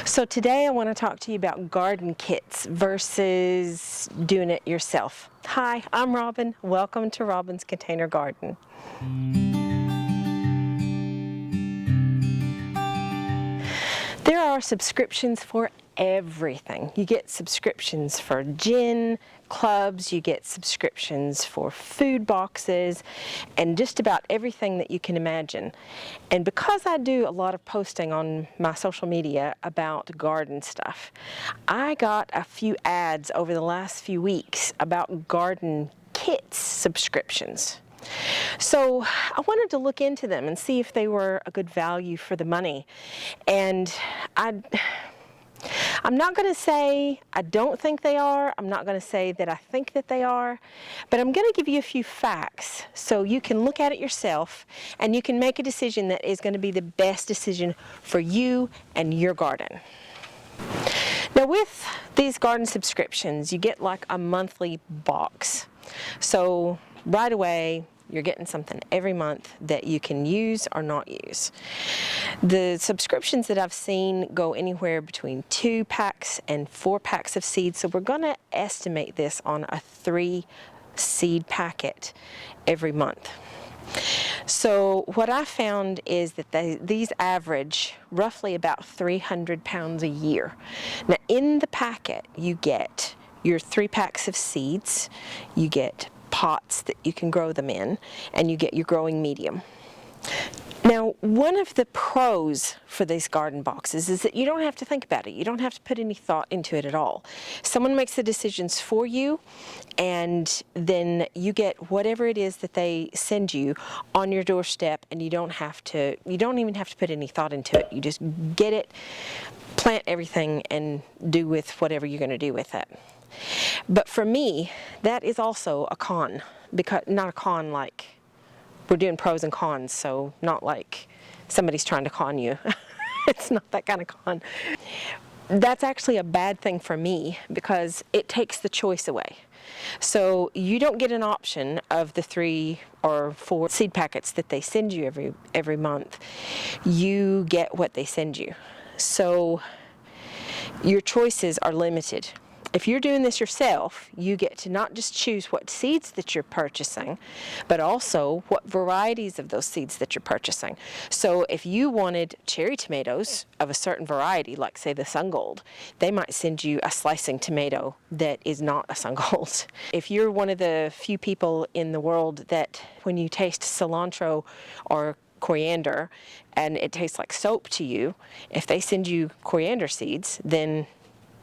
So today I want to talk to you about garden kits versus doing it yourself. Hi, I'm Robin. Welcome to Robin's Container Garden. There are subscriptions for everything. You get subscriptions for gin clubs, you get subscriptions for food boxes, and just about everything that you can imagine. And because I do a lot of posting on my social media about garden stuff, I got a few ads over the last few weeks about garden kits subscriptions. So I wanted to look into them and see if they were a good value for the money. And I'm not going to say I don't think they are. I'm not going to say that I think that they are. But I'm going to give you a few facts so you can look at it yourself and you can make a decision that is going to be the best decision for you and your garden. Now with these garden subscriptions, you get like a monthly box. So right away, you're getting something every month that you can use or not use. The subscriptions that I've seen go anywhere between 2 packs and 4 packs of seeds. So we're going to estimate this on a 3 seed packet every month. So what I found is that these average roughly about 300 pounds a year. Now in the packet you get your 3 packs of seeds, you get pots that you can grow them in, and you get your growing medium. Now, one of the pros for these garden boxes is that you don't have to think about it. You don't have to put any thought into it at all. Someone makes the decisions for you, and then you get whatever it is that they send you on your doorstep, and you don't even have to put any thought into it. You just get it, plant everything, and do with whatever you're going to do with it. But for me, that is also a con, because not a con like we're doing pros and cons, so not like somebody's trying to con you. It's not that kind of con. That's actually a bad thing for me because it takes the choice away. So you don't get an option of the 3 or 4 seed packets that they send you every month. You get what they send you. So your choices are limited. If you're doing this yourself, you get to not just choose what seeds that you're purchasing, but also what varieties of those seeds that you're purchasing. So if you wanted cherry tomatoes of a certain variety, like say the Sun Gold, they might send you a slicing tomato that is not a Sun Gold. If you're one of the few people in the world that when you taste cilantro or coriander and it tastes like soap to you, if they send you coriander seeds, then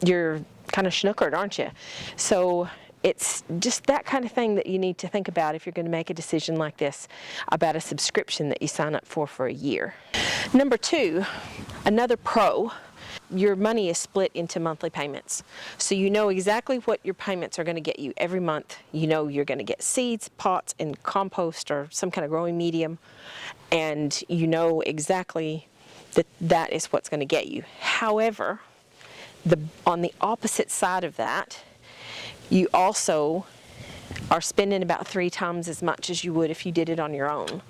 you're kind of schnookered, aren't you? So it's just that kind of thing that you need to think about if you're going to make a decision like this about a subscription that you sign up for a year. Number 2, another pro, your money is split into monthly payments. So you know exactly what your payments are going to get you every month. You know you're going to get seeds, pots, and compost or some kind of growing medium, and you know exactly that is what's going to get you. However, on the opposite side of that, you also are spending about 3 times as much as you would if you did it on your own.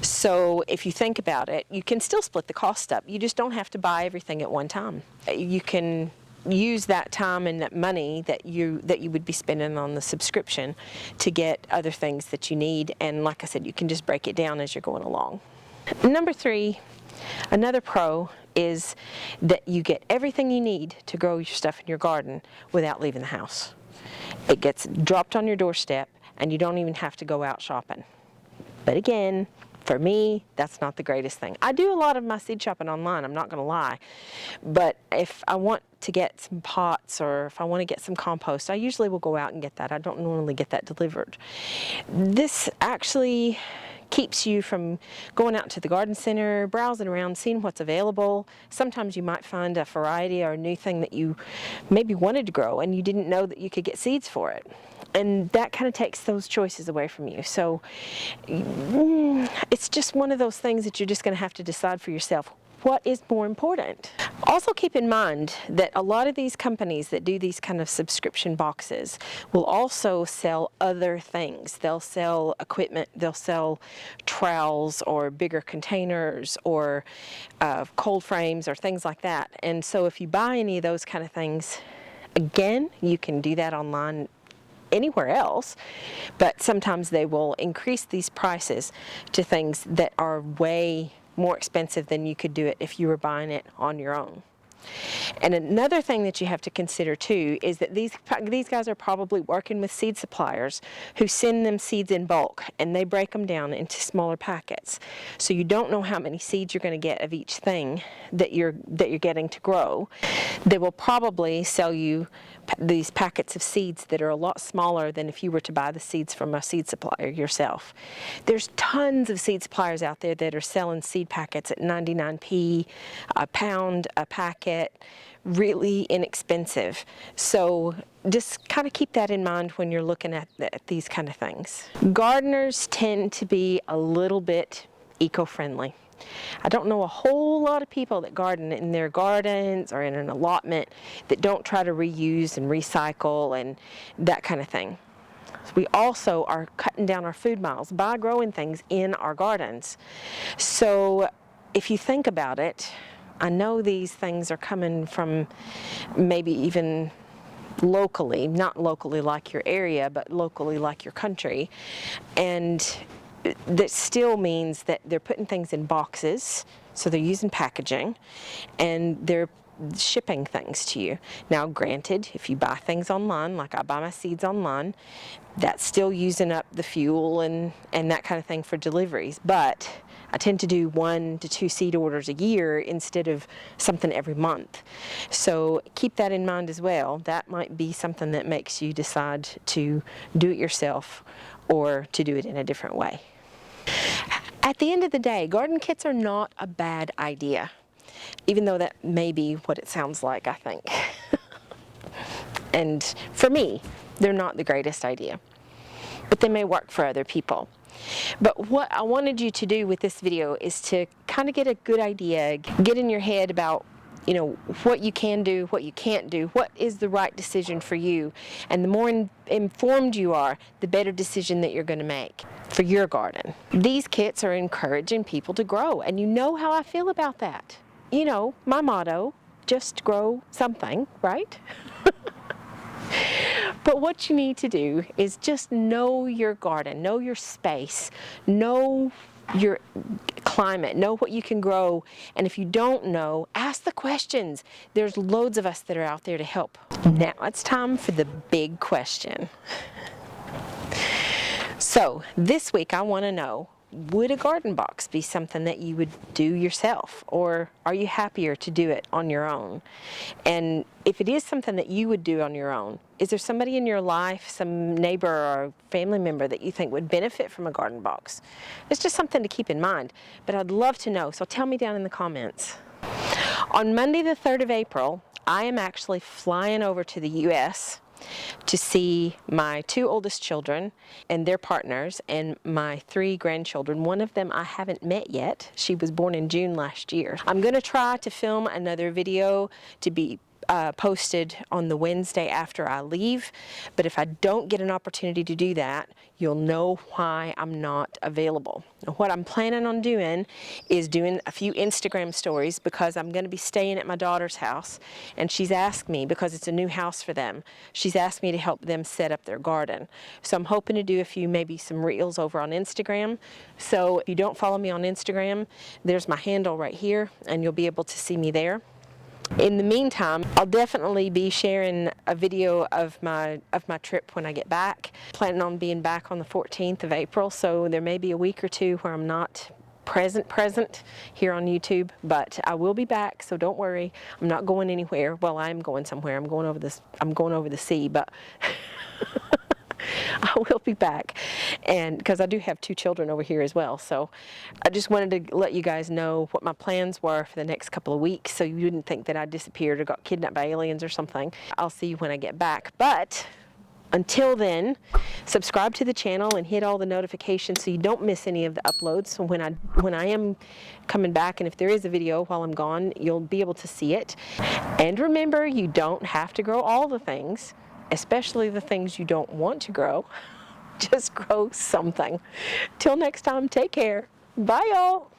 So if you think about it, you can still split the cost up. You just don't have to buy everything at one time. You can use that time and that money that you would be spending on the subscription to get other things that you need. And like I said, you can just break it down as you're going along. Number 3, another pro is that you get everything you need to grow your stuff in your garden without leaving the house. It gets dropped on your doorstep and you don't even have to go out shopping. But again, for me, that's not the greatest thing. I do a lot of my seed shopping online, I'm not going to lie. But if I want to get some pots or if I want to get some compost, I usually will go out and get that. I don't normally get that delivered. This actually keeps you from going out to the garden center, browsing around, seeing what's available. Sometimes you might find a variety or a new thing that you maybe wanted to grow and you didn't know that you could get seeds for it. And that kind of takes those choices away from you. So it's just one of those things that you're just going to have to decide for yourself. What is more important? Also keep in mind that a lot of these companies that do these kind of subscription boxes will also sell other things. They'll sell equipment, they'll sell trowels or bigger containers or cold frames or things like that. And so if you buy any of those kind of things, again, you can do that online anywhere else, but sometimes they will increase these prices to things that are way more expensive than you could do it if you were buying it on your own. And another thing that you have to consider too is that these guys are probably working with seed suppliers who send them seeds in bulk, and they break them down into smaller packets. So you don't know how many seeds you're going to get of each thing that you're getting to grow. They will probably sell you these packets of seeds that are a lot smaller than if you were to buy the seeds from a seed supplier yourself. There's tons of seed suppliers out there that are selling seed packets at 99p a pound a packet, really inexpensive. So just kind of keep that in mind when you're looking at these kind of things. Gardeners tend to be a little bit eco-friendly. I don't know a whole lot of people that garden in their gardens or in an allotment that don't try to reuse and recycle and that kind of thing. We also are cutting down our food miles by growing things in our gardens. So if you think about it, I know these things are coming from maybe even locally, not locally like your area, but locally like your country. And that still means that they're putting things in boxes, so they're using packaging, and they're shipping things to you. Now granted, if you buy things online, like I buy my seeds online, that's still using up the fuel and that kind of thing for deliveries, but I tend to do 1 to 2 seed orders a year instead of something every month. So keep that in mind as well. That might be something that makes you decide to do it yourself or to do it in a different way. At the end of the day, garden kits are not a bad idea, even though that may be what it sounds like, I think. And for me, they're not the greatest idea, but they may work for other people. But what I wanted you to do with this video is to kind of get a good idea, get in your head about, you know, what you can do, what you can't do, what is the right decision for you. And the more informed you are, the better decision that you're going to make for your garden. These kits are encouraging people to grow, and you know how I feel about that. You know, my motto, just grow something, right? But what you need to do is just know your garden, know your space, know your climate, know what you can grow, and if you don't know, ask the questions. There's loads of us that are out there to help. Now it's time for the big question. So this week I want to know, would a garden box be something that you would do yourself, or are you happier to do it on your own? And if it is something that you would do on your own, is there somebody in your life, some neighbor or family member that you think would benefit from a garden box? It's just something to keep in mind, but I'd love to know, so tell me down in the comments. On Monday the 3rd of April, I am actually flying over to the U.S. to see my 2 oldest children and their partners and my 3 grandchildren. One of them I haven't met yet. She was born in June last year. I'm going to try to film another video to be posted on the Wednesday after I leave, but if I don't get an opportunity to do that, you'll know why I'm not available. Now, what I'm planning on doing is doing a few Instagram stories, because I'm going to be staying at my daughter's house, and she's asked me, because it's a new house for them, she's asked me to help them set up their garden. So I'm hoping to do a few, maybe some reels over on Instagram. So if you don't follow me on Instagram, there's my handle right here, and you'll be able to see me there. In the meantime, I'll definitely be sharing a video of my trip when I get back. Planning on being back on the 14th of April, so there may be a week or 2 where I'm not present here on YouTube, but I will be back, so don't worry. I'm not going anywhere. Well, I'm going somewhere. I'm going over the sea, but I will be back, and because I do have 2 children over here as well, so I just wanted to let you guys know what my plans were for the next couple of weeks, so you didn't think that I disappeared or got kidnapped by aliens or something. I'll see you when I get back, but Until then, subscribe to the channel and hit all the notifications so you don't miss any of the uploads. So when I am coming back, and if there is a video while I'm gone, you'll be able to see it. And remember, you don't have to grow all the things, especially the things you don't want to grow. Just grow something. Till next time, take care. Bye, y'all.